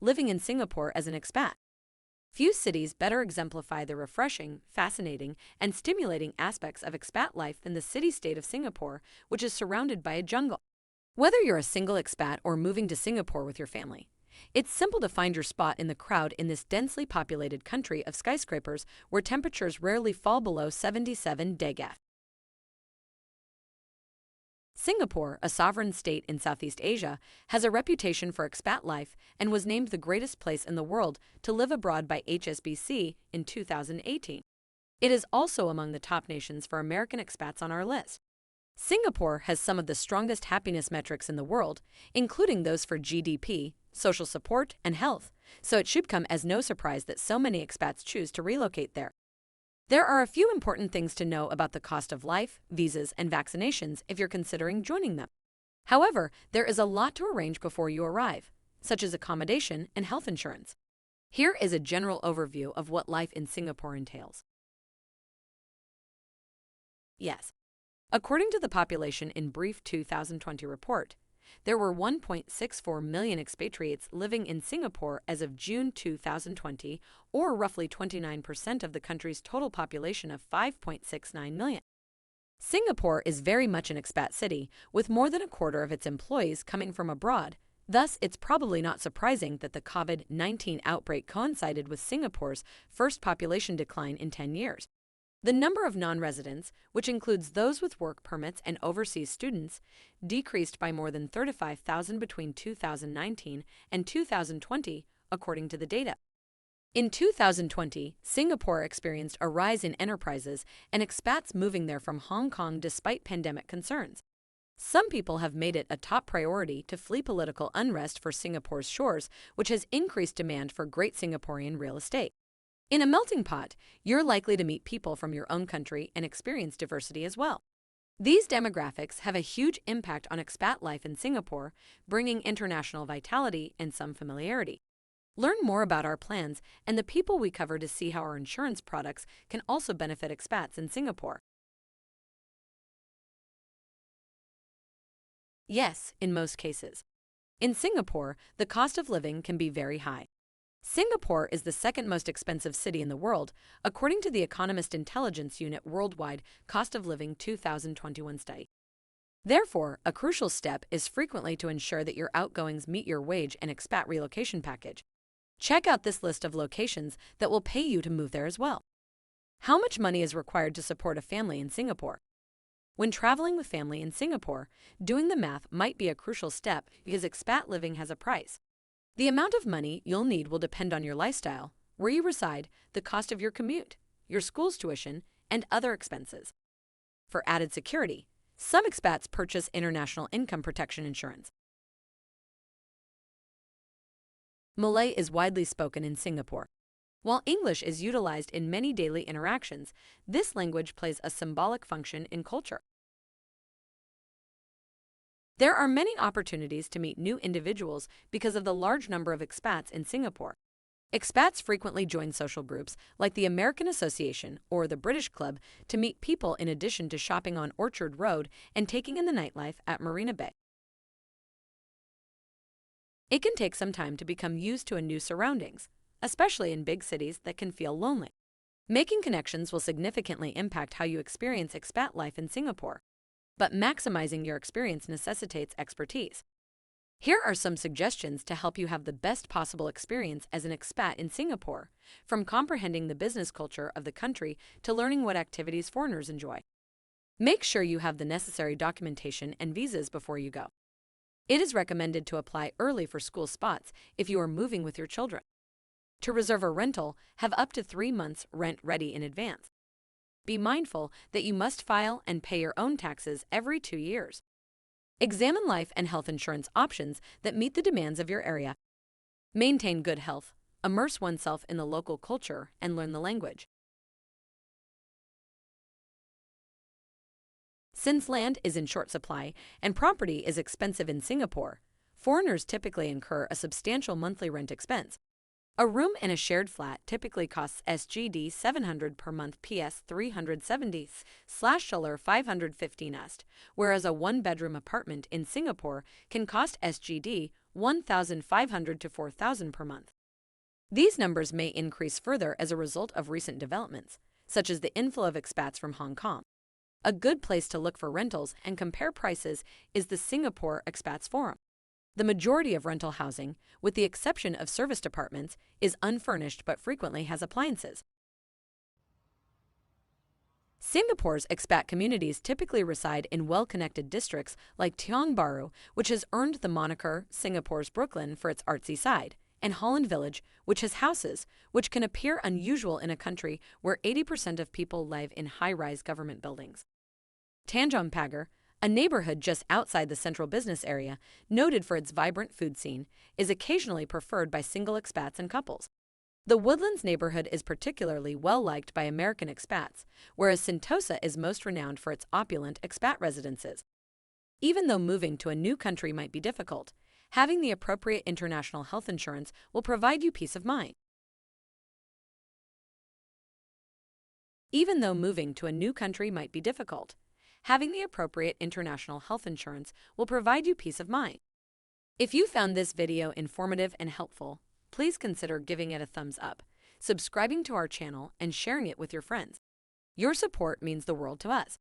living in Singapore as an expat. Few cities better exemplify the refreshing, fascinating, and stimulating aspects of expat life than the city-state of Singapore, which is surrounded by a jungle. Whether you're a single expat or moving to Singapore with your family, it's simple to find your spot in the crowd in this densely populated country of skyscrapers where temperatures rarely fall below 77°C. Singapore, a sovereign state in Southeast Asia, has a reputation for expat life and was named the greatest place in the world to live abroad by HSBC in 2018. It is also among the top nations for American expats on our list. Singapore has some of the strongest happiness metrics in the world, including those for GDP, social support, and health, so it should come as no surprise that so many expats choose to relocate there. There are a few important things to know about the cost of life, visas, and vaccinations if you're considering joining them. However, there is a lot to arrange before you arrive, such as accommodation and health insurance. Here is a general overview of what life in Singapore entails. Yes. According to the Population in Brief 2020 report, there were 1.64 million expatriates living in Singapore as of June 2020, or roughly 29% of the country's total population of 5.69 million. Singapore is very much an expat city, with more than a quarter of its employees coming from abroad. Thus, it's probably not surprising that the COVID-19 outbreak coincided with Singapore's first population decline in 10 years. The number of non-residents, which includes those with work permits and overseas students, decreased by more than 35,000 between 2019 and 2020, according to the data. In 2020, Singapore experienced a rise in enterprises and expats moving there from Hong Kong despite pandemic concerns. Some people have made it a top priority to flee political unrest for Singapore's shores, which has increased demand for Great Singaporean real estate. In a melting pot, you're likely to meet people from your own country and experience diversity as well. These demographics have a huge impact on expat life in Singapore, bringing international vitality and some familiarity. Learn more about our plans and the people we cover to see how our insurance products can also benefit expats in Singapore. Yes, in most cases. In Singapore, the cost of living can be very high. Singapore is the second most expensive city in the world, according to the Economist Intelligence Unit Worldwide Cost of Living 2021 study. Therefore, a crucial step is frequently to ensure that your outgoings meet your wage and expat relocation package. Check out this list of locations that will pay you to move there as well. How much money is required to support a family in Singapore? When traveling with family in Singapore, doing the math might be a crucial step because expat living has a price. The amount of money you'll need will depend on your lifestyle, where you reside, the cost of your commute, your school's tuition, and other expenses. For added security, some expats purchase international income protection insurance. Malay is widely spoken in Singapore. While English is utilized in many daily interactions, this language plays a symbolic function in culture. There are many opportunities to meet new individuals because of the large number of expats in Singapore. Expats frequently join social groups like the American Association or the British Club to meet people in addition to shopping on Orchard Road and taking in the nightlife at Marina Bay. It can take some time to become used to a new surroundings, especially in big cities that can feel lonely. Making connections will significantly impact how you experience expat life in Singapore, but maximizing your experience necessitates expertise. Here are some suggestions to help you have the best possible experience as an expat in Singapore, from comprehending the business culture of the country to learning what activities foreigners enjoy. Make sure you have the necessary documentation and visas before you go. It is recommended to apply early for school spots if you are moving with your children. To reserve a rental, have up to 3 months' rent ready in advance. Be mindful that you must file and pay your own taxes every 2 years. Examine life and health insurance options that meet the demands of your area. Maintain good health, immerse oneself in the local culture, and learn the language. Since land is in short supply and property is expensive in Singapore, foreigners typically incur a substantial monthly rent expense. A room in a shared flat typically costs SGD 700 per month PS 370/$ 515, whereas a one-bedroom apartment in Singapore can cost SGD 1,500 to 4,000 per month. These numbers may increase further as a result of recent developments, such as the inflow of expats from Hong Kong. A good place to look for rentals and compare prices is the Singapore Expats Forum. The majority of rental housing, with the exception of serviced apartments, is unfurnished but frequently has appliances. Singapore's expat communities typically reside in well-connected districts like Tiong Bahru, which has earned the moniker Singapore's Brooklyn for its artsy side, and Holland Village, which has houses which can appear unusual in a country where 80% of people live in high-rise government buildings. Tanjong Pagar, a neighborhood just outside the central business area, noted for its vibrant food scene, is occasionally preferred by single expats and couples. The Woodlands neighborhood is particularly well-liked by American expats, whereas Sentosa is most renowned for its opulent expat residences. Even though moving to a new country might be difficult, having the appropriate international health insurance will provide you peace of mind. Even though moving to a new country might be difficult, having the appropriate international health insurance will provide you peace of mind. If you found this video informative and helpful, please consider giving it a thumbs up, subscribing to our channel, and sharing it with your friends. Your support means the world to us.